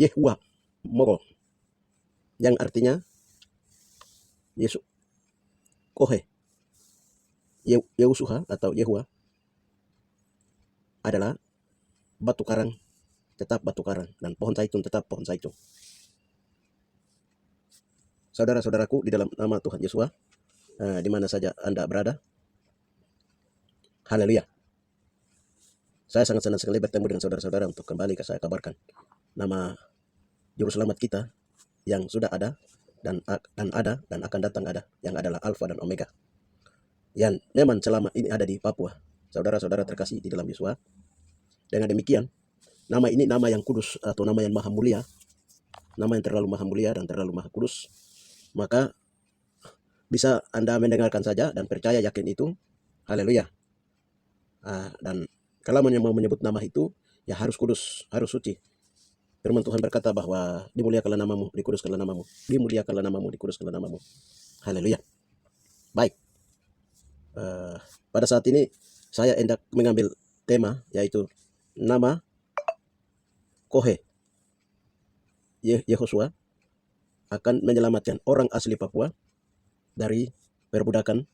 Yehua Moro, yang artinya Yesus Kohe. Yehusuha atau Yehua adalah batu karang, tetap batu karang, dan pohon zaitun tetap pohon zaitun. Saudara-saudaraku, di dalam nama Tuhan Yesus, di mana saja Anda berada, haleluya. Saya sangat senang sekali bertemu dengan saudara-saudara untuk kembali saya kabarkan nama Juru Selamat kita yang sudah ada dan ada dan akan datang ada, yang adalah Alfa dan Omega, yang memang selama ini ada di Papua. Saudara-saudara terkasih di dalam Yesus, dengan demikian nama ini nama yang kudus atau nama yang maha mulia, nama yang terlalu maha mulia dan terlalu maha kudus. Maka bisa Anda mendengarkan saja dan percaya yakin itu, haleluya. Dan kalau mau menyebut nama itu, ya harus kudus, harus suci. Firman Tuhan berkata bahwa dimuliakanlah namamu, dikuduskanlah namamu, dimuliakanlah namamu, dikuduskanlah namamu. Haleluya. Baik. Pada saat ini saya hendak mengambil tema, yaitu nama Kohe. Yehosua akan menyelamatkan orang asli Papua dari perbudakan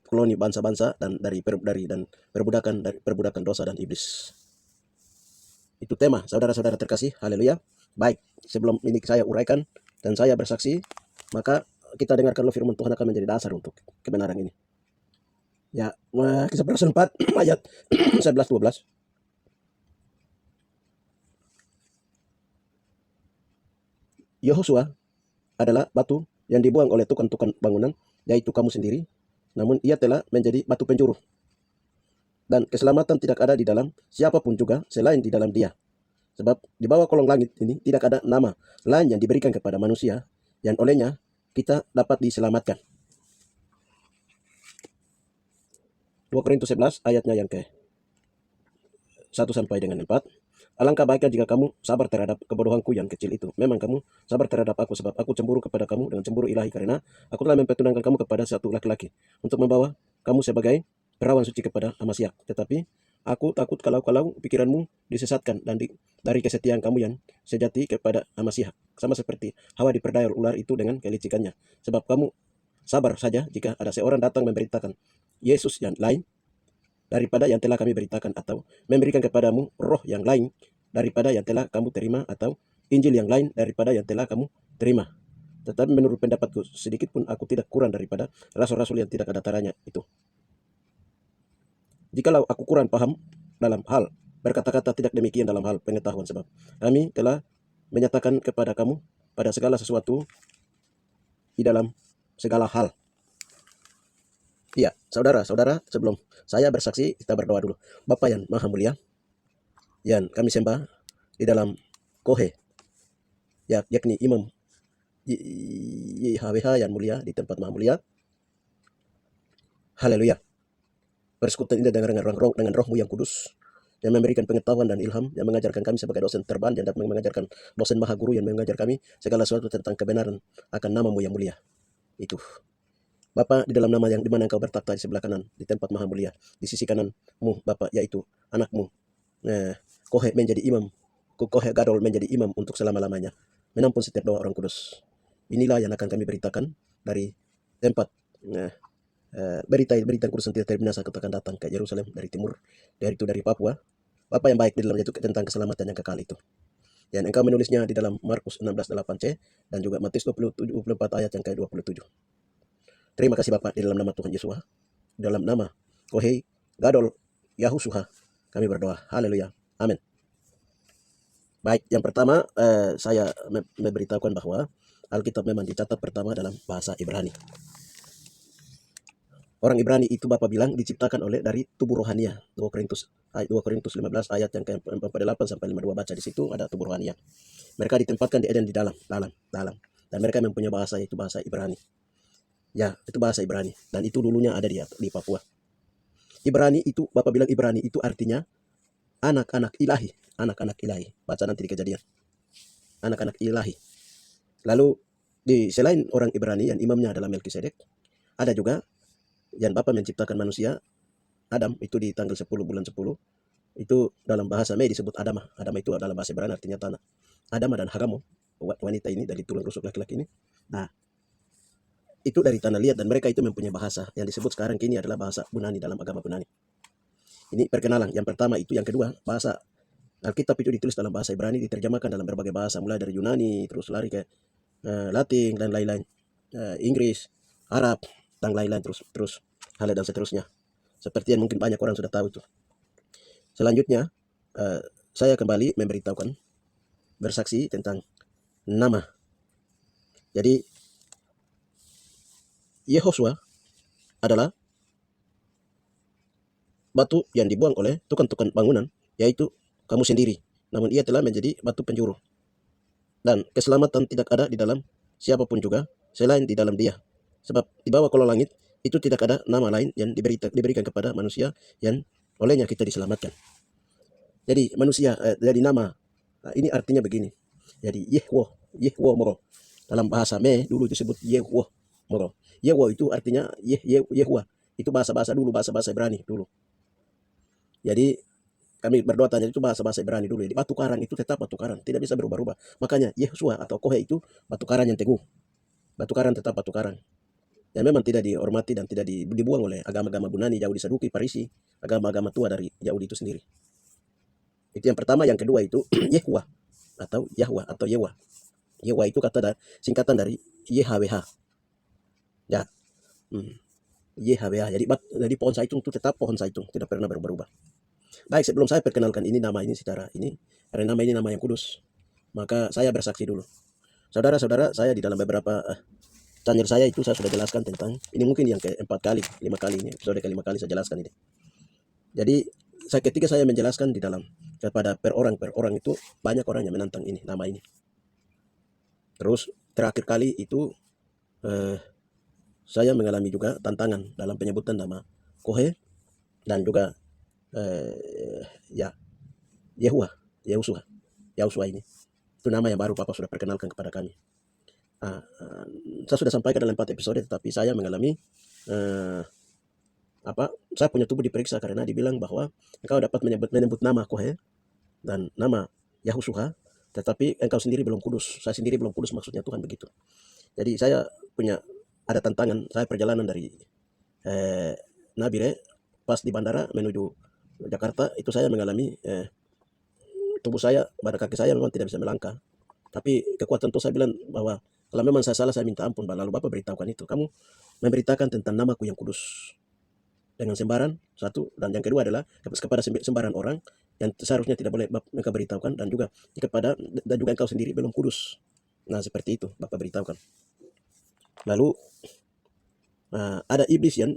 koloni bangsa-bangsa dan dari perbudakan dosa dan iblis. Itu tema, saudara-saudara terkasih, haleluya. Baik, sebelum ini saya uraikan dan saya bersaksi, maka kita dengarkan firman Tuhan akan menjadi dasar untuk kebenaran ini. Ya, Kisah Para Rasul 4 ayat 11-12. Yehosua adalah batu yang dibuang oleh tukang-tukang bangunan, yaitu kamu sendiri, namun ia telah menjadi batu penjuru. Dan keselamatan tidak ada di dalam siapapun juga selain di dalam Dia. Sebab di bawah kolong langit ini tidak ada nama lain yang diberikan kepada manusia yang olehnya kita dapat diselamatkan. 2 Korintus 11 ayatnya yang ke 1 sampai dengan 4. Alangkah baiknya jika kamu sabar terhadap kebodohanku yang kecil itu. Memang kamu sabar terhadap aku, sebab aku cemburu kepada kamu dengan cemburu ilahi, karena aku telah mempertunangkan kamu kepada satu laki-laki untuk membawa kamu sebagai perawan suci kepada Amasiak. Tetapi aku takut kalau pikiranmu disesatkan dan dari kesetiaan kamu yang sejati kepada Amasiak, sama seperti Hawa diperdaya ular itu dengan kelicikannya. Sebab kamu sabar saja jika ada seorang datang memberitakan Yesus yang lain daripada yang telah kami beritakan, atau memberikan kepadamu roh yang lain daripada yang telah kamu terima, atau Injil yang lain daripada yang telah kamu terima. Tetapi menurut pendapatku, sedikit pun aku tidak kurang daripada rasul-rasul yang tidak ada taranya itu. Jikalau aku kurang paham dalam hal berkata-kata, tidak demikian dalam hal pengetahuan, sebab kami telah menyatakan kepada kamu pada segala sesuatu di dalam segala hal. Ya, saudara-saudara, sebelum saya bersaksi, kita berdoa dulu. Bapa yang maha mulia, yang kami sembah di dalam Kohe, yakni Imam YHWH yang mulia di tempat maha mulia. Haleluya. Persekutuan ini dengan rohmu yang kudus, yang memberikan pengetahuan dan ilham, yang mengajarkan kami sebagai dosen terban, yang dapat mengajarkan dosen maha guru yang mengajar kami segala sesuatu tentang kebenaran akan namamu yang mulia. Itu Bapa, di dalam nama yang dimana engkau bertakhta di sebelah kanan, di tempat maha mulia, di sisi kananmu Bapa, yaitu anakmu Kohe menjadi imam, Kohe Gadol menjadi imam untuk selama-lamanya, menampung setiap doa orang kudus. Inilah yang akan kami beritakan dari tempat berita kudus yang tidak terbinasa akan datang ke Yerusalem dari timur, dari Papua. Bapa yang baik, di dalamnya itu tentang keselamatan yang kekal itu. Dan engkau menulisnya di dalam Markus 16:8c dan juga Matius 24 ayat yang ke-27. Terima kasih Bapak, di dalam nama Tuhan Yesus, dalam nama Kohe Gadol Yahusuha kami berdoa. Haleluya. Amin. Baik, yang pertama saya memberitahukan bahwa Alkitab memang dicatat pertama dalam bahasa Ibrani. Orang Ibrani itu Bapak bilang diciptakan dari tubuh rohania. 2 Korintus 15 ayat yang ke-48 sampai 52, baca di situ ada tubuh rohania. Mereka ditempatkan di Eden, di dalam. Dan mereka mempunyai bahasa, yaitu bahasa Ibrani. Ya, itu bahasa Ibrani, dan itu dulunya ada di Papua. Ibrani itu, Bapak bilang Ibrani itu artinya anak-anak ilahi, anak-anak ilahi. Baca nanti di Kejadian. Anak-anak ilahi. Lalu selain orang Ibrani yang imamnya adalah Melkisedek, ada juga yang Bapak menciptakan manusia Adam itu di tanggal 10 bulan 10. Itu dalam bahasa Mei disebut Adamah. Adamah itu adalah bahasa Ibrani artinya tanah. Adama dan Hagamo, wanita ini dari tulang rusuk laki-laki ini. Nah, itu dari tanah liat dan mereka itu mempunyai bahasa yang disebut sekarang kini adalah bahasa Yunani dalam agama Yunani. Ini perkenalan. Yang pertama itu, yang kedua, bahasa Alkitab itu ditulis dalam bahasa Ibrani, diterjemahkan dalam berbagai bahasa, mulai dari Yunani, terus lari ke Latin dan lain-lain, Inggris, Arab dan lain-lain, terus hal dan seterusnya. Seperti yang mungkin banyak orang sudah tahu itu. Selanjutnya, saya kembali memberitahukan, bersaksi tentang nama. Jadi, Yehosua adalah batu yang dibuang oleh tukang-tukang bangunan, yaitu kamu sendiri. Namun ia telah menjadi batu penjuru. Dan keselamatan tidak ada di dalam siapapun juga selain di dalam dia. Sebab di bawah kolong langit itu tidak ada nama lain yang diberikan kepada manusia yang olehnya kita diselamatkan. Jadi manusia, jadi nama, ini artinya begini. Jadi Yehwo moro. Dalam bahasa Me dulu disebut Yehwo moro. Yehwo itu artinya Yehwa. Itu bahasa-bahasa dulu, bahasa-bahasa Ibrani dulu. Jadi kami berdoa tanya itu bahasa-bahasa Ibrani dulu. Jadi batu karang itu tetap batu karang, tidak bisa berubah-ubah. Makanya Yehosua atau Kohe itu batu karang yang teguh. Batu karang tetap batu karang. Yang memang tidak dihormati dan tidak dibuang oleh agama-agama Yunani, Yahudi, Saduki, Parisi, agama-agama tua dari Yahudi itu sendiri. Itu yang pertama. Yang kedua itu Yehwa atau Yahwa atau Yewa. Yewa itu kata singkatan dari YHWH. Ya. YHWH. Jadi pohon zaitun itu tetap pohon zaitun, tidak pernah berubah-ubah. Baik, sebelum saya perkenalkan ini nama ini secara ini, karena nama ini nama yang kudus, maka saya bersaksi dulu. Saudara-saudara, saya di dalam beberapa channel saya itu saya sudah jelaskan tentang ini, mungkin yang keempat kali, 5 kali ini, episode ke-5 kali saya jelaskan ini. Jadi ketika saya menjelaskan di dalam kepada per orang itu banyak orang yang menantang ini nama ini. Terus terakhir kali itu saya mengalami juga tantangan dalam penyebutan nama Kohe dan juga Yahusua ini. Itu nama yang baru Papa sudah perkenalkan kepada kami. Saya sudah sampaikan dalam 4 episode, tetapi saya mengalami saya punya tubuh diperiksa karena dibilang bahwa engkau dapat menyebut nama Kohe dan nama Yahusua, tetapi engkau sendiri belum kudus. Saya sendiri belum kudus, maksudnya Tuhan begitu. Jadi saya ada tantangan. Saya perjalanan dari Nabire, pas di bandara menuju Jakarta itu saya mengalami tubuh saya, pada kaki saya memang tidak bisa melangkah. Tapi kekuatan itu saya bilang bahwa kalau memang saya salah, saya minta ampun. Lalu Bapak beritahukan itu. Kamu memberitakan tentang namaku yang kudus dengan sembaran, satu. Dan yang kedua adalah kepada sembaran orang yang seharusnya tidak boleh engkau beritahukan, dan juga engkau sendiri belum kudus. Nah, seperti itu Bapak beritahukan. Lalu ada iblis yang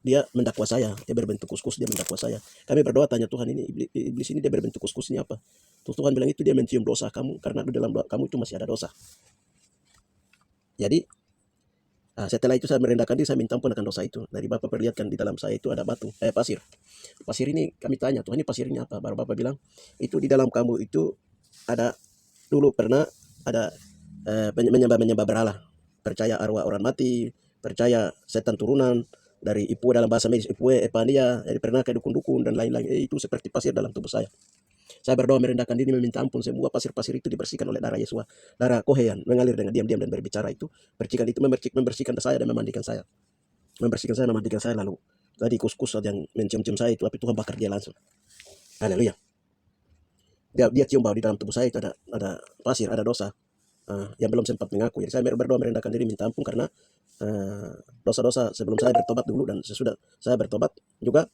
dia mendakwa saya, dia berbentuk kuskus, dia mendakwa saya. Kami berdoa tanya Tuhan, ini iblis ini dia berbentuk kuskus ini apa? Terus Tuhan bilang itu dia mencium dosa kamu, karena di dalam kamu itu masih ada dosa. Jadi setelah itu saya merendahkan diri, saya minta ampun akan dosa itu. Dari Bapak perlihatkan di dalam saya itu ada pasir. Pasir ini kami tanya, Tuhan ini pasir ini apa? Baru Bapak bilang, itu di dalam kamu itu ada dulu pernah ada menyembah berhala, percaya arwah orang mati, percaya setan turunan dari Ipue, dalam bahasa medis Ipue, Epania, jadi pernah ke dukun-dukun dan lain-lain. Itu seperti pasir dalam tubuh saya. Saya berdoa merendahkan diri, meminta ampun. Semua pasir-pasir itu dibersihkan oleh darah Yesus. Darah Kohean mengalir dengan diam-diam dan berbicara itu. Percikan itu membersihkan saya dan memandikan saya. Memandikan saya, lalu tadi kus-kus yang mencium-cium saya itu, tapi Tuhan bakar dia langsung. Haleluya. Dia cium bahwa di dalam tubuh saya itu ada pasir, ada dosa yang belum sempat mengaku. Jadi saya berdoa merendahkan diri, minta ampun karena dosa-dosa sebelum saya bertobat dulu dan sesudah saya bertobat juga,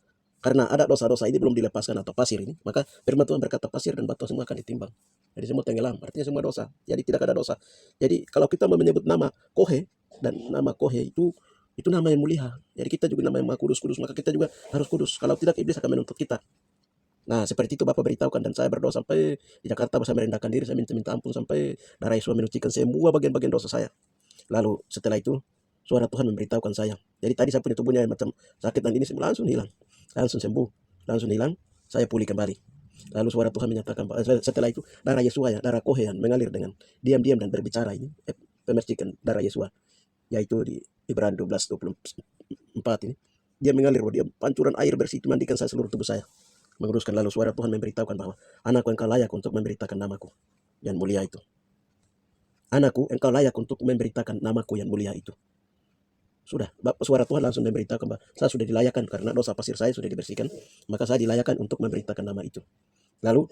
karena ada dosa-dosa ini belum dilepaskan atau pasir ini, maka firman Tuhan berkata pasir dan batu semua akan ditimbang. Jadi semua tenggelam, artinya semua dosa. Jadi tidak ada dosa. Jadi kalau kita mau menyebut nama Kohe, dan nama Kohe itu nama yang mulia. Jadi kita juga nama yang maha kudus, maka kita juga harus kudus. Kalau tidak, iblis akan menuntut kita. Nah, seperti itu Bapak beritahukan, dan saya berdoa sampai di Jakarta, saya merendahkan diri, saya minta ampun sampai darah Yesus menyucikan semua bagian-bagian dosa saya. Lalu setelah itu suara Tuhan memberitahukan saya. Jadi tadi saya punya tubuhnya macam sakit dan ini langsung hilang, langsung sembuh, langsung hilang, saya pulih kembali. Lalu suara Tuhan menyatakan setelah itu darah Yesus, darah Kohe yang mengalir dengan diam-diam dan berbicara ini, pemercikan darah Yesus, yaitu di Ibrani 12:24 ini, dia mengalir, dia pancuran air bersih itu mandikan saya seluruh tubuh saya, menguruskan. Lalu suara Tuhan memberitahukan bahwa anakku, engkau layak untuk memberitakan namaku. yang mulia itu. Anakku, engkau layak untuk memberitakan namaku yang mulia itu. Sudah, suara Tuhan langsung memberitakan bahwa saya sudah dilayakkan karena dosa pasir saya sudah dibersihkan, maka saya dilayakkan untuk memberitakan nama itu. Lalu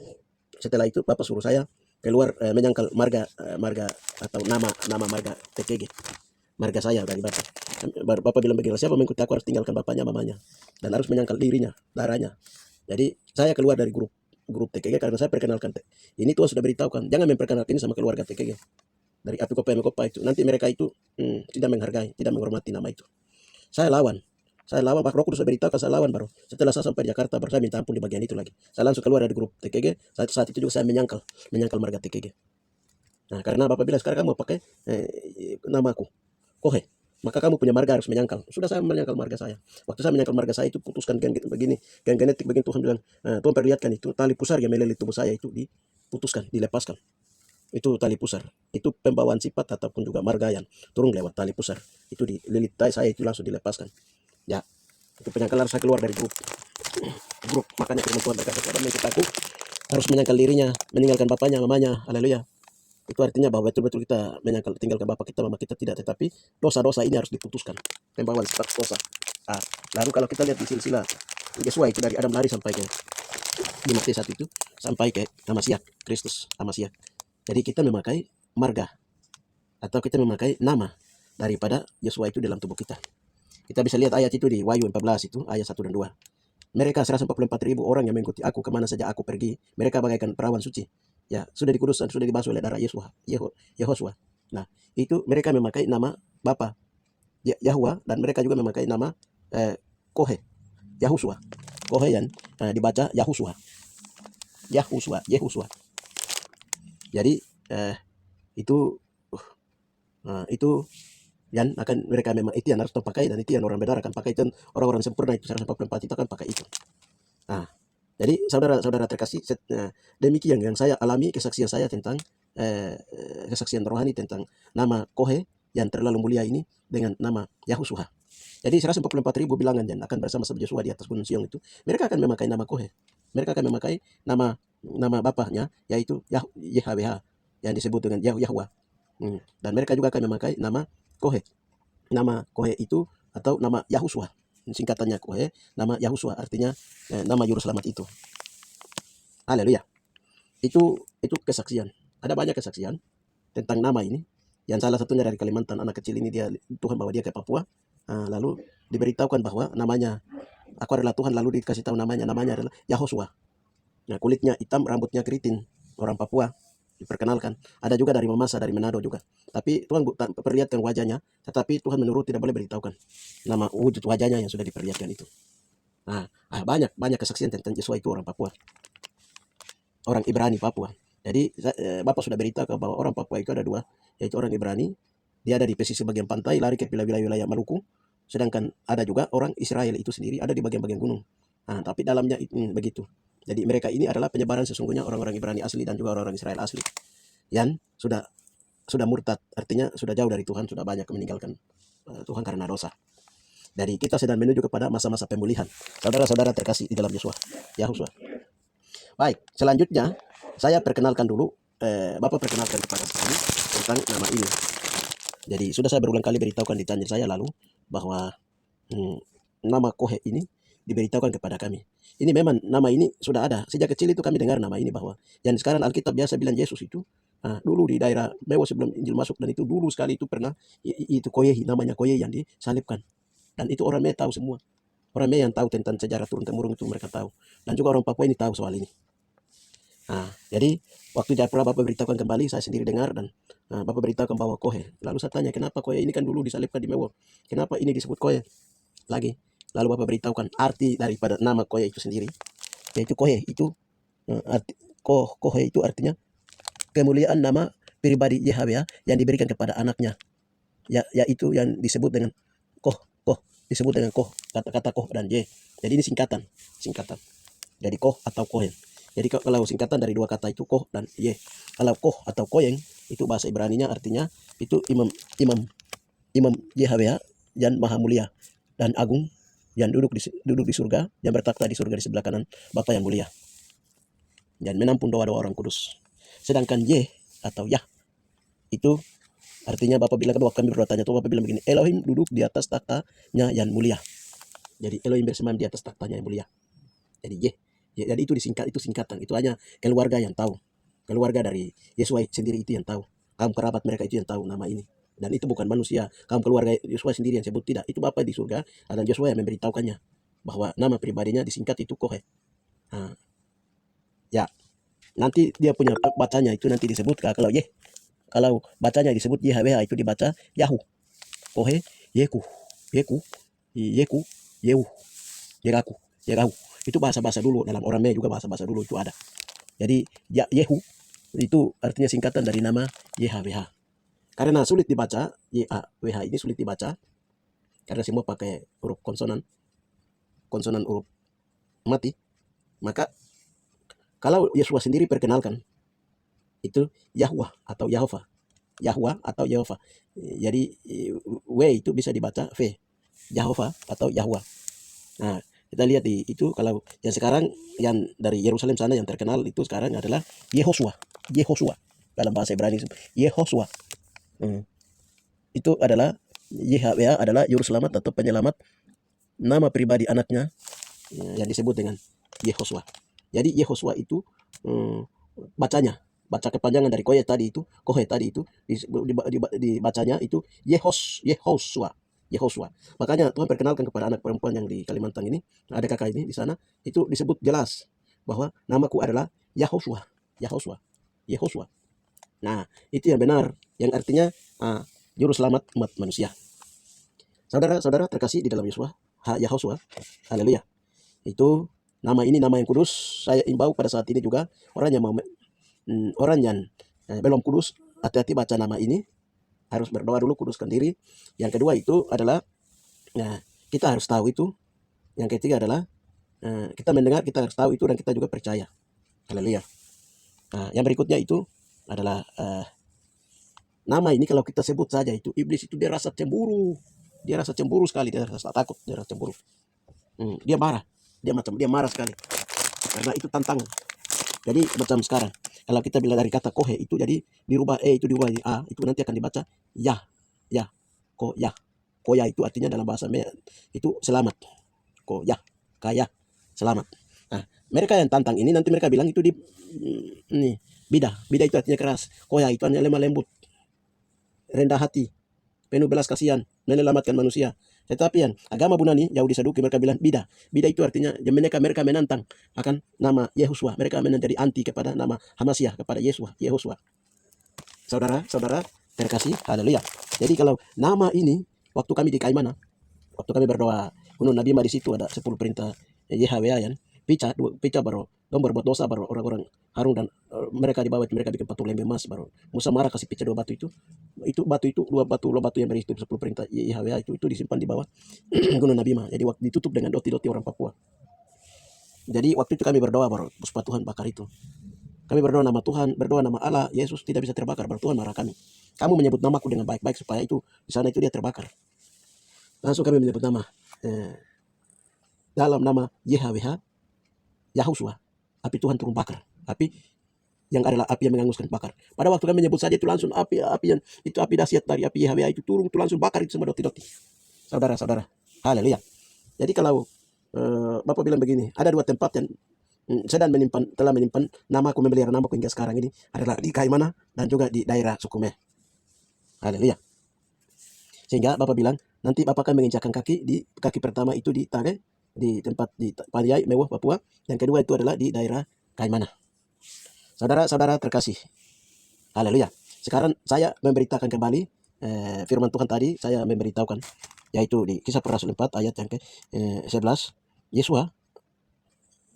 setelah itu Bapak suruh saya keluar menyangkal marga atau nama marga TKG, marga saya dari Bapak. Bapak bilang begini, siapa mengikuti aku harus tinggalkan bapaknya, mamanya, dan harus menyangkal dirinya, darahnya. Jadi saya keluar dari grup TKG karena saya perkenalkan. Ini Tuhan sudah beritahukan, jangan memperkenalkan ini sama keluarga TKG. Dari api kopa itu, nanti mereka itu tidak menghargai, tidak menghormati nama itu. Saya lawan, Pak Roh Kudus beritahu saya lawan baru. Setelah saya sampai di Jakarta baru saya minta ampun di bagian itu lagi. Saya langsung keluar dari grup TKG. Saat itu juga saya menyangkal marga TKG. Nah, karena Bapak bilang sekarang kamu pakai namaku, Kohe, maka kamu punya marga harus menyangkal. Sudah saya menyangkal marga saya. Waktu saya menyangkal marga saya itu putuskan begini, gen genetik begini Tuhan bilang, Tuhan perlihatkan itu tali pusar yang melilit tubuh saya itu diputuskan, dilepaskan. Itu tali pusar, itu pembawaan sifat ataupun juga marga yang turun lewat tali pusar itu dililit saya itu langsung dilepaskan. Ya, itu penyangkalan saya keluar dari grup. Makanya firman Tuhan berkata kepada aku harus menyangkal dirinya, meninggalkan bapaknya, mamanya. Haleluya. Itu artinya bahwa betul-betul kita tinggalkan bapak kita, mama kita tidak, tetapi dosa-dosa ini harus diputuskan. Pembawaan sifat dosa. Lalu kalau kita lihat di silsilah Yesua itu dari Adam lari sampai ke di Matius 1 itu sampai ke Amasiah, Kristus Amasiah. Jadi kita memakai marga atau kita memakai nama daripada Yesua itu dalam tubuh kita. Kita bisa lihat ayat itu di Wahyu 14 itu ayat 1 dan 2. Mereka 144.000 orang yang mengikuti aku kemana saja aku pergi. Mereka bagaikan perawan suci. Ya, sudah dikuduskan, sudah dibasuh oleh darah Yehosua. Nah, itu mereka memakai nama Bapa Yahwa dan mereka juga memakai nama Kohe, Yahusua. Kohe yang dibaca Yahusua. Yehusua. Jadi itu yang akan mereka memang itu yang harus pakai, dan itu yang orang benar akan pakai, itu orang-orang sempurna itu 144 itu akan pakai itu. Jadi saudara-saudara terkasih, demikian yang saya alami, kesaksian saya tentang kesaksian rohani tentang nama Kohe yang terlalu mulia ini dengan nama Yahusua. Jadi 144.000 bilangan yang akan bersama-sama Yosua di atas gunung Sion itu, mereka akan memakai nama Kohe. Mereka akan memakai nama bapaknya yaitu YHWH yang disebut dengan Yahwa. Dan mereka juga akan memakai nama Kohe. Nama Kohe itu atau nama Yahusua. Singkatannya Kohe, nama Yahusua artinya nama juru selamat itu. Haleluya. Itu kesaksian. Ada banyak kesaksian tentang nama ini. Yang salah satunya dari Kalimantan, anak kecil ini Tuhan bawa dia ke Papua. Lalu diberitahukan bahwa namanya aku adalah Tuhan, lalu dikasih tahu namanya adalah Yahosua. Nah, kulitnya hitam, rambutnya keriting, orang Papua diperkenalkan. Ada juga dari Mamasa, dari Manado juga. Tapi Tuhan perlihatkan wajahnya, tetapi Tuhan menurut tidak boleh beritahukan nama wujud wajahnya yang sudah diperlihatkan itu. Banyak kesaksian tentang Yesua itu orang Papua, orang Ibrani Papua. Jadi Bapak sudah beritahu bahwa orang Papua itu ada dua, yaitu orang Ibrani, dia ada di pesisir bagian pantai, lari ke wilayah Maluku. Sedangkan ada juga orang Israel itu sendiri ada di bagian-bagian gunung. Tapi dalamnya begitu. Jadi mereka ini adalah penyebaran sesungguhnya orang-orang Ibrani asli dan juga orang-orang Israel asli yang sudah murtad, artinya sudah jauh dari Tuhan, sudah banyak meninggalkan Tuhan karena dosa. Jadi kita sedang menuju kepada masa-masa pemulihan. Saudara-saudara terkasih di dalam Yahusua. Baik, selanjutnya saya perkenalkan dulu, Bapak perkenalkan kepada kami tentang nama ini. Jadi sudah saya berulang kali beritahukan di channel saya lalu bahwa nama Kohe ini diberitahukan kepada kami. Ini memang nama ini sudah ada. Sejak kecil itu kami dengar nama ini, bahwa yang sekarang Alkitab biasa bilang Yesus itu dulu di daerah Mewo sebelum Injil masuk, dan itu dulu sekali itu pernah itu Koye, namanya Koye yang disalibkan. Dan itu orang Mei tahu semua. Orang Mei yang tahu tentang sejarah turun-temurun itu mereka tahu. Dan juga orang Papua ini tahu soal ini. Jadi waktu Jayapura Bapak beritahukan kembali, saya sendiri dengar, dan Bapak beritahukan bahwa Kohe. Lalu saya tanya, kenapa Kohe ini kan dulu disalibkan di Mewo? Kenapa ini disebut Kohe lagi? Lalu Bapak beritahukan arti daripada nama Kohe itu sendiri. Yaitu Kohe itu Kohe itu artinya kemuliaan nama pribadi Yahweh yang diberikan kepada anaknya. Yaitu yang disebut dengan Koh, disebut dengan Koh, kata-kata Koh dan Ye. Jadi ini singkatan. Jadi Koh atau Kohen. Jadi kalau singkatan dari dua kata itu Koh dan Ye. Kalau Koh atau Koyeng itu bahasa Ibraninya artinya itu imam Yahweh yang maha mulia dan agung, yang duduk di surga, yang bertakhta di surga di sebelah kanan Bapa yang mulia, dan menampung doa-doa orang kudus. Sedangkan Ye atau Yah. Itu artinya Bapak bilang, waktu kami berdoa tanya tuh Bapak bilang begini, Elohim duduk di atas taktanya yang mulia. Jadi Elohim bersemayam di atas taktanya yang mulia. Jadi jadi itu disingkat, itu singkatan. Itu hanya keluarga yang tahu. Keluarga dari Yesua sendiri itu yang tahu. Kaum kerabat mereka itu yang tahu nama ini. Dan itu bukan manusia. Kaum keluarga Yesua sendiri yang sebut, tidak. Itu Bapa di surga dan Yesua yang memberitahukannya bahwa nama pribadinya disingkat itu Kohe. Nah, ya, nanti dia punya bacanya itu nanti disebut kalau bacanya disebut YHWH itu dibaca Yahu, Kohe, Yeku, Yeku, Yeku, Yehu, Yeraku, Yerahu. Itu bahasa-bahasa dulu, dalam Orame juga bahasa-bahasa dulu itu ada. Jadi Yehu itu artinya singkatan dari nama YHWH. Karena sulit dibaca, YHWH ini sulit dibaca karena semua pakai huruf konsonan huruf mati. Maka kalau Yesua sendiri perkenalkan itu Yahweh atau Yahova. Yahweh atau Yehova. Jadi W itu bisa dibaca V. Yahova atau Yahweh. Nah, kita lihat di itu, kalau yang sekarang yang dari Yerusalem sana yang terkenal itu sekarang adalah Yehosua. Yehosua dalam bahasa Ibrani Yehosua. Itu adalah YHWH adalah juru selamat atau penyelamat, nama pribadi anaknya yang disebut dengan Yehosua. Jadi Yehosua itu baca kepanjangan dari Kohe tadi itu dibacanya itu Yehosua. Makanya Tuhan perkenalkan kepada anak perempuan yang di Kalimantan ini, ada kakak ini di sana, itu disebut jelas bahwa namaku adalah Yahosua. Nah, itu yang benar, yang artinya juru selamat umat manusia. Saudara-saudara terkasih di dalam Yahosua, haleluya. Itu nama ini nama yang kudus. Saya imbau pada saat ini juga orang yang belum kudus, hati-hati baca nama ini, harus berdoa dulu, kuduskan diri. Yang kedua itu adalah kita harus tahu itu. Yang ketiga adalah kita mendengar, kita harus tahu itu, dan kita juga percaya. Haleluya. Yang berikutnya itu adalah nama ini kalau kita sebut saja itu, iblis itu dia rasa cemburu. Dia rasa cemburu sekali, dia rasa takut, dia rasa cemburu. Dia marah, dia marah sekali. Karena itu tantangan. Jadi macam sekarang, kalau kita bilang dari kata Kohe itu jadi dirubah itu dirubah jadi A, itu nanti akan dibaca Yah, Koyah. Koyah itu artinya dalam bahasa itu selamat. Koyah, kaya, selamat. Nah, mereka yang tantang ini nanti mereka bilang itu Bida itu artinya keras. Koyah itu artinya lemah lembut, rendah hati, penuh belas kasihan, menyelamatkan manusia. Tetapi agama Bunani, Yahudi Saduki, mereka bilang Bida itu artinya mereka menantang akan nama Yehosua. Mereka menjadi anti kepada nama Hamasiah, kepada Yehosua. Saudara terkasih, haleluya. Jadi kalau nama ini, waktu kami di Kaimana, waktu kami berdoa Gunung Nabi di situ ada 10 perintah YHWH, pica baru dong berbuat dosa, baru orang-orang Harun dan mereka di bawah itu mereka bikin patung lembah emas, baru Musa marah kasih pica 2 batu itu dua batu yang berisi 10 perintah YHWH itu disimpan di bawah Gunung Nabi. Jadi waktu ditutup dengan doti-doti orang Papua. Jadi waktu itu kami berdoa, baru puspa Tuhan bakar itu. Kami berdoa nama Tuhan, berdoa nama Allah, Yesus tidak bisa terbakar, baru Tuhan marah kami. Kamu menyebut namaku dengan baik-baik supaya itu di sana itu dia terbakar. Langsung kami menyebut nama dalam nama YHWH, Yahosua, api Tuhan turun bakar. Api yang adalah api yang menghanguskan bakar. Pada waktu kami menyebut saja itu langsung api yang itu api dahsyat dari api YHWH itu turun, itu langsung bakar itu semua doti-doti. Saudara-saudara, haleluya. Jadi kalau Bapak bilang begini, ada 2 tempat yang telah menyimpan namaku, memelihara namaku hingga sekarang ini, adalah di Kaimana dan juga di daerah Sukume. Haleluya. Sehingga Bapak bilang, nanti Bapak akan menginjakkan kaki di kaki pertama itu di Tage, di tempat di Paniai Mewah Papua. Yang kedua itu adalah di daerah Kaimana. Saudara-saudara terkasih, haleluya. Sekarang saya memberitakan kembali firman Tuhan tadi, saya memberitahukan, yaitu di Kisah Para Rasul 4 ayat yang ke-11.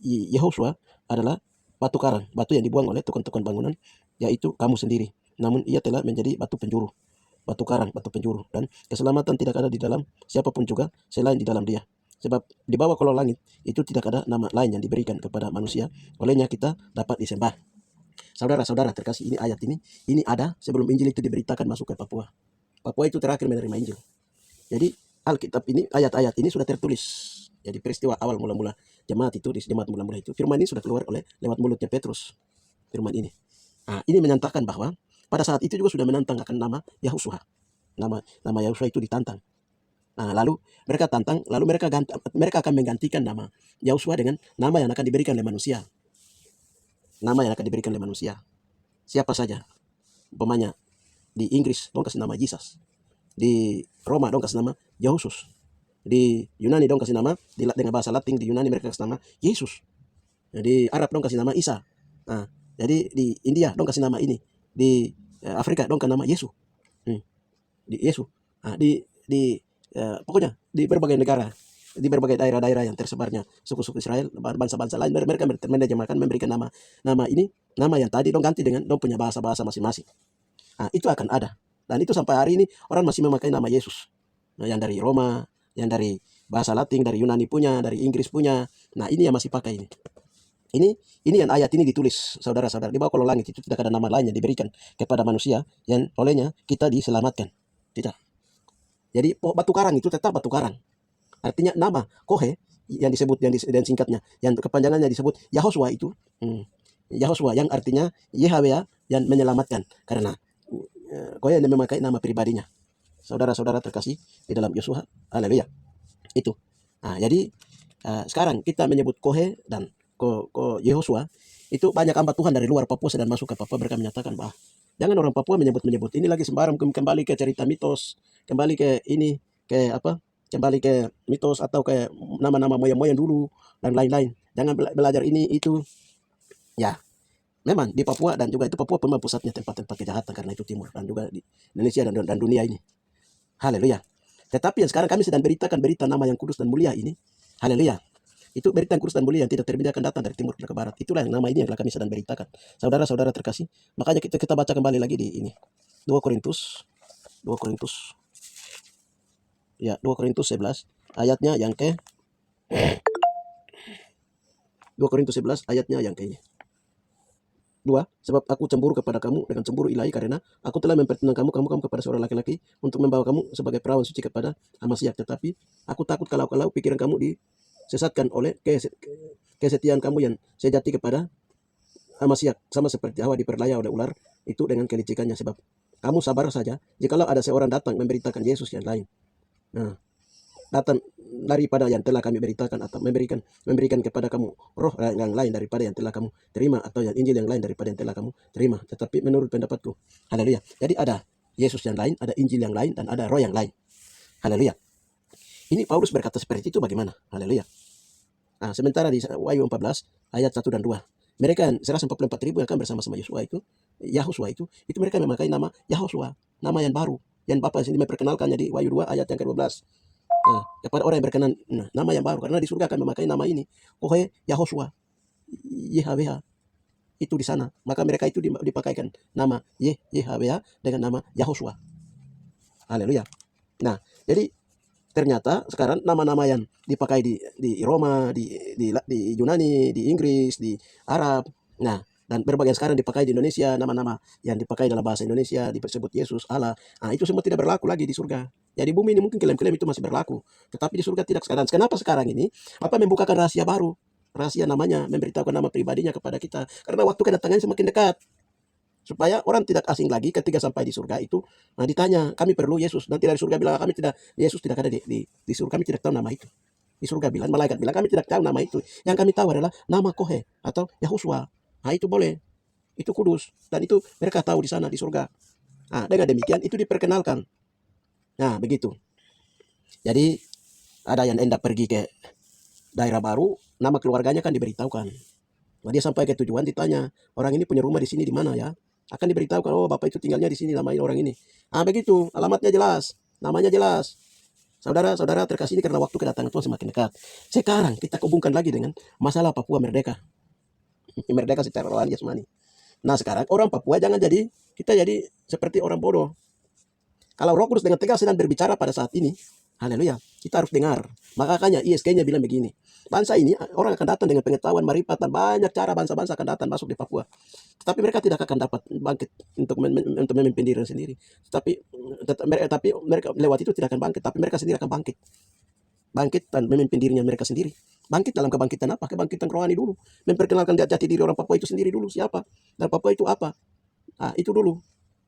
Yehosua adalah batu karang, batu yang dibuang oleh tukang-tukang bangunan, yaitu kamu sendiri. Namun ia telah menjadi batu penjuru, batu karang, batu penjuru, dan keselamatan tidak ada di dalam siapapun juga selain di dalam dia. Sebab di bawah kolong langit itu tidak ada nama lain yang diberikan kepada manusia, olehnya kita dapat disembah. Saudara-saudara terkasih, ini ayat ini ada sebelum Injil itu diberitakan masuk ke Papua. Papua itu terakhir menerima Injil. Jadi Alkitab ini, ayat-ayat ini sudah tertulis. Jadi peristiwa awal mula-mula jemaat itu, di jemaat mula-mula itu, firman ini sudah keluar lewat mulutnya Petrus. Firman ini. Nah, ini menyatakan bahwa pada saat itu juga sudah menantang akan nama Yahusua. Nama Yahusua itu ditantang. Nah, lalu mereka tantang, lalu mereka akan menggantikan nama Yahusua dengan nama yang akan diberikan oleh manusia. Nama yang akan diberikan oleh manusia. Siapa saja? Umpamanya di Inggris dong kasih nama Jesus. Di Roma dong kasih nama Yesus. Di Yunani dong kasih nama dengan bahasa Latin, di Yunani mereka kasih nama Yesus. Di Arab dong kasih nama Isa. Nah, jadi di India dong kasih nama ini. Di Afrika dong kasih nama Yesus. Di Yesus. Nah, pokoknya di berbagai negara, di berbagai daerah-daerah yang tersebarnya suku-suku Israel, bangsa-bangsa lain, mereka menerjemahkan, memberikan nama ini, nama yang tadi dong ganti dengan dong punya bahasa-bahasa masing-masing. Nah, itu akan ada. Dan itu sampai hari ini orang masih memakai nama Yesus. Nah, yang dari Roma, yang dari bahasa Latin, dari Yunani punya, dari Inggris punya. Nah, ini yang masih pakai ini. Ini yang ayat ini ditulis, saudara-saudara. Di bawah kolong langit itu tidak ada nama lain yang diberikan kepada manusia yang olehnya kita diselamatkan. Tidak. Jadi batu karang itu tetap batu karang. Artinya nama Kohe yang disebut dan singkatnya, yang kepanjangannya disebut Yahosua itu. Yahosua yang artinya Yahweh yang menyelamatkan. Karena Kohe yang memakai nama pribadinya. Saudara-saudara terkasih di dalam Yosua. Haleluya. Itu. Nah, jadi sekarang kita menyebut Kohe dan Yehosua itu banyak hamba Tuhan dari luar Papua sedang masuk ke Papua. Mereka menyatakan bahwa jangan orang Papua menyebut ini lagi sembarang, kembali ke cerita mitos, kembali ke ini, kembali ke mitos atau ke nama-nama moyang-moyang dulu dan lain-lain. Jangan belajar ini itu. Ya, memang di Papua, dan juga itu Papua memang pusatnya tempat-tempat kejahatan karena itu timur, dan juga di Indonesia dan dunia ini. Haleluya. Tetapi yang sekarang kami sedang beritakan berita nama yang kudus dan mulia ini. Haleluya. Itu berita yang kudus dan mulia yang tidak terbedakan datang dari timur ke barat. Itulah yang nama ini yang kami sedang beritakan. Saudara-saudara terkasih, makanya kita baca kembali lagi di ini. 2 Korintus 11 ayatnya yang ke 2 Korintus 11 ayatnya yang ke ini. 2, sebab aku cemburu kepada kamu dengan cemburu ilahi, karena aku telah mempertenangkan kamu kepada seorang laki-laki untuk membawa kamu sebagai perawan suci kepada Amasiak. Tetapi aku takut kalau pikiran kamu disesatkan oleh kesetiaan kamu yang sejati kepada Amasiak, sama seperti Hawa diperdaya oleh ular itu dengan kelicikannya. Sebab kamu sabar saja jikalau ada seorang datang memberitakan Yesus yang lain. Nah, datang daripada yang telah kami beritakan, atau memberikan kepada kamu roh yang lain daripada yang telah kamu terima, atau yang Injil yang lain daripada yang telah kamu terima, tetapi menurut pendapatku. Haleluya. Jadi ada Yesus yang lain, ada Injil yang lain, dan ada roh yang lain. Haleluya. Ini Paulus berkata seperti itu bagaimana? Haleluya. Nah, sementara di Wahyu 14 ayat 1 dan 2, mereka 144.000 yang akan bersama-sama Yahusua itu mereka memakai nama Yahusua, nama yang baru, yang Bapa sendiri memperkenalkannya di Wahyu 2 ayat yang ke-12. Nah, kepada orang yang berkenan, nama yang baru, karena di surga akan memakai nama ini, Kohe Yahosua, Yahweh, itu di sana. Maka mereka itu dipakaikan nama Yahweh dengan nama Yahosua. Haleluya. Nah, jadi ternyata sekarang nama-nama yang dipakai di Roma, di Yunani, di Inggris, di Arab, nah, dan berbagai sekarang dipakai di Indonesia, nama-nama yang dipakai dalam bahasa Indonesia disebut Yesus, Allah. Nah, itu semua tidak berlaku lagi di surga. Jadi bumi ini mungkin klaim-klaim itu masih berlaku, tetapi di surga tidak. Sekarang kenapa sekarang ini Bapak membukakan rahasia baru, rahasia namanya, memberitahukan nama pribadinya kepada kita, karena waktu kedatangannya semakin dekat, supaya orang tidak asing lagi ketika sampai di surga itu. Nah, ditanya, kami perlu Yesus. Nanti dari surga bilang, kami tidak, Yesus tidak ada di surga, kami tidak tahu nama itu. Di surga bilang, malaikat bilang, kami tidak tahu nama itu. Yang kami tahu adalah nama Kohe atau Yahusua. Nah, itu boleh, itu kudus, dan itu mereka tahu di sana di surga. Nah, dengan demikian itu diperkenalkan. Nah, begitu. Jadi ada yang hendak pergi ke daerah baru, nama keluarganya kan diberitahukan. Nah, dia sampai ke tujuan, ditanya, orang ini punya rumah di sini di mana ya? Akan diberitahukan, oh bapak itu tinggalnya di sini, namanya orang ini. Ah, begitu, alamatnya jelas, namanya jelas. Saudara-saudara terkasih, ini karena waktu kedatangan Tuhan semakin dekat. Sekarang kita hubungkan lagi dengan masalah Papua merdeka. Merdeka secara rohani jasmani. Nah, sekarang orang Papua jangan kita jadi seperti orang bodoh. Kalau Roh Kudus dengan tegas sedang berbicara pada saat ini, haleluya, kita harus dengar. Makanya ISK-nya bilang begini, bangsa ini orang akan datang dengan pengetahuan, marifat, dan banyak cara bangsa-bangsa akan datang masuk di Papua. Tetapi mereka tidak akan dapat bangkit untuk memimpin diri sendiri. Tapi mereka lewat itu tidak akan bangkit, tapi mereka sendiri akan bangkit. Bangkit dan memimpin dirinya mereka sendiri. Bangkit dalam kebangkitan apa? Kebangkitan rohani dulu. Memperkenalkan jati diri orang Papua itu sendiri dulu, siapa? Dan Papua itu apa? Ah, itu dulu.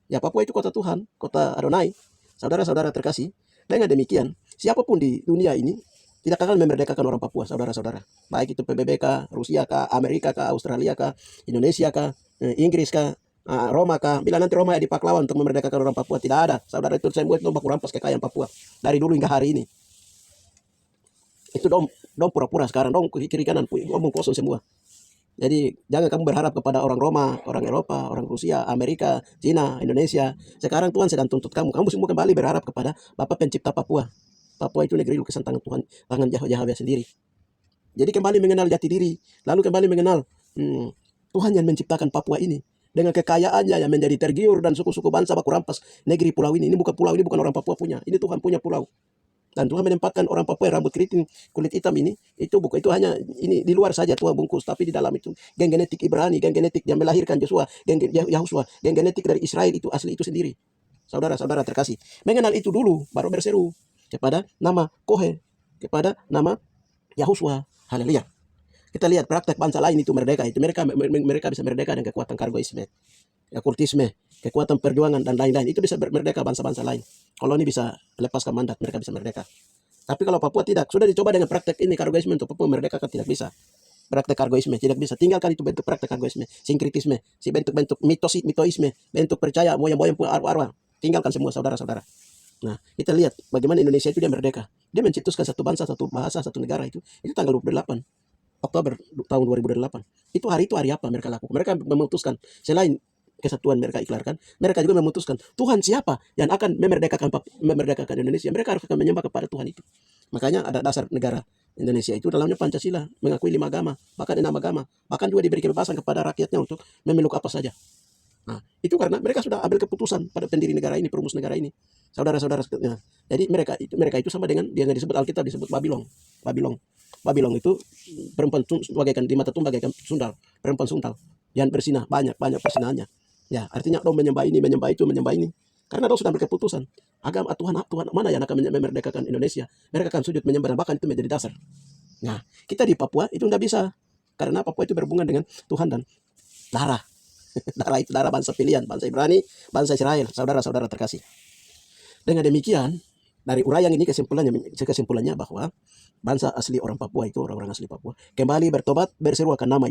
Ya Papua itu kota Tuhan, kota Adonai. Saudara-saudara terkasih, dengan demikian, siapapun di dunia ini tidak akan memerdekakan orang Papua, saudara-saudara. Baik itu PBB kah, Rusia kah, Amerika kah, Australia kah, Indonesia kah, Inggris kah, Roma kah. Bila nanti Roma ya dipaklawan untuk memerdekakan orang Papua, tidak ada. Saudara itu semua itu baku rampas kekayaan Papua dari dulu hingga hari ini. Itu dong pura-pura sekarang, dong kiri kanan ngomong kosong semua. Jadi jangan kamu berharap kepada orang Roma, orang Eropa, orang Rusia, Amerika, Cina, Indonesia. Sekarang Tuhan sedang tuntut kamu. Kamu semua kembali berharap kepada Bapa Pencipta Papua. Papua itu negeri lukisan tangan Tuhan, tangan Yahweh sendiri. Jadi kembali mengenal jati diri, lalu kembali mengenal Tuhan yang menciptakan Papua ini dengan kekayaannya yang menjadi tergiur dan suku-suku bangsa baku rampas negeri pulau ini. Ini bukan pulau, ini bukan orang Papua punya. Ini Tuhan punya pulau. Dan Tuhan menempatkan orang Papua yang rambut keriting, kulit hitam ini, itu bukan, itu hanya ini di luar saja Tuhan bungkus, tapi di dalam itu gen genetik Ibrani, gen genetik yang melahirkan Yosua, gen Yahusua, gen genetik dari Israel itu asli itu sendiri. Saudara-saudara terkasih, mengenal itu dulu baru berseru kepada nama Kohe, kepada nama Yahusua. Haleluya. Kita lihat praktek bangsa lain itu merdeka, itu mereka bisa merdeka dengan kekuatan kargoisme, kultisme, kekuatan perjuangan dan lain-lain. Itu bisa merdeka bangsa-bangsa lain. Kalau ini bisa lepaskan mandat, mereka bisa merdeka. Tapi kalau Papua tidak, sudah dicoba dengan praktek ini kargoisme untuk Papua merdeka kan tidak bisa. Praktek kargoisme tidak bisa. Tinggalkan itu bentuk praktek kargoisme, sinkritisme, si bentuk-bentuk mitoisme, bentuk percaya moyang-moyang arwah-arwah. Tinggalkan semua saudara-saudara. Nah, kita lihat bagaimana Indonesia itu dia merdeka. Dia mencetuskan satu bangsa, satu bahasa, satu negara itu. Itu tanggal 28 Oktober tahun 2008. Itu hari apa mereka lakukan? Mereka memutuskan selain kesatuan mereka iklarkan, mereka juga memutuskan Tuhan siapa yang akan memerdekakan Indonesia. Mereka harus akan menyembah kepada Tuhan itu. Makanya ada dasar negara Indonesia itu dalamnya Pancasila, mengakui 5 agama, bahkan 6 agama, bahkan juga diberi kebebasan kepada rakyatnya untuk memeluk apa saja. Nah, itu karena mereka sudah ambil keputusan pada pendiri negara ini, perumus negara ini. Saudara-saudara, nah, jadi mereka itu sama dengan yang disebut Alkitab disebut Babilon itu perempuan bagaikan di mata Tuhan bagaikan sundal, perempuan suntal yang bersinah banyak persinahannya. Ya, artinya dong menyembah ini, menyembah itu, menyembah ini. Karena dong sudah ambil keputusan. Agama Tuhan mana yang akan memerdekakan Indonesia? Mereka akan sujud menyembah, bahkan itu menjadi dasar. Nah, kita di Papua itu nggak bisa. Karena Papua itu berhubungan dengan Tuhan dan darah. Darah itu darah bangsa pilihan, bangsa Ibrani, bangsa Israel, saudara-saudara terkasih. Dengan demikian, dari uraian ini kesimpulannya bahwa bangsa asli orang Papua itu orang-orang asli Papua kembali bertobat, berseru akan nama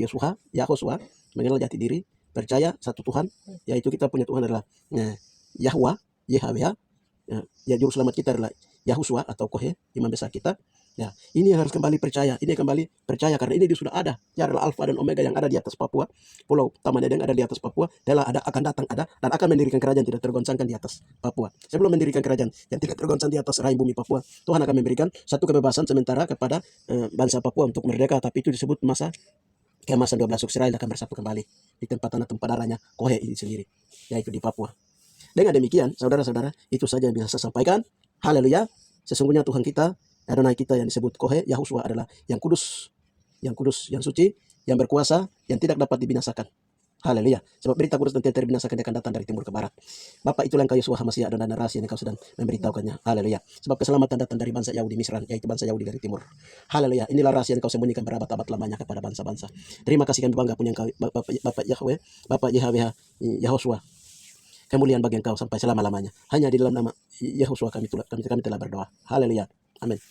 Yahosua, mengenal jati diri, percaya satu Tuhan, yaitu kita punya Tuhan adalah Yahweh, ya juru selamat kita adalah Yahusua atau Kohe, imam besar kita. Ya, ini yang harus kembali percaya. Ini kembali percaya karena ini dia sudah ada. Dia adalah Alfa dan Omega yang ada di atas Papua. Pulau Tamanedeng ada di atas Papua. Telah ada, akan datang ada, dan akan mendirikan kerajaan tidak tergoncangkan di atas Papua. Sebelum mendirikan kerajaan yang tidak tergoncang di atas rahim bumi Papua, Tuhan akan memberikan satu kebebasan sementara kepada bangsa Papua untuk merdeka. Tapi itu disebut masa keemasan 12 suku Israel akan bersatu kembali di tempat tanah tempat darahnya Kohe ini sendiri, yaitu di Papua. Dengan demikian, saudara-saudara, itu saja yang bisa saya sampaikan. Haleluya. Sesungguhnya Tuhan kita, Adonai kita yang disebut Kohe, Yahusua adalah yang kudus, yang suci, yang berkuasa, yang tidak dapat dibinasakan. Haleluya. Sebab berita kudus dan tidak terbinasakan akan datang dari timur ke barat. Bapa itulah engkau Yeshua Hamasiah dan rahasia yang engkau sedang memberitahukannya. Haleluya. Sebab keselamatan datang dari bangsa Yahudi Misran, yaitu bangsa Yahudi dari timur. Haleluya. Inilah rahasia yang engkau sembunyikan berabad-abad lamanya kepada bangsa-bangsa. Terima kasih kami bangga punya engkau Bapak Yahweh, Bapak Yahweh, Yahosua. Kemuliaan bagi engkau sampai selama-lamanya. Hanya di dalam nama Yahosua kami telah berdoa. Haleluya. Amin.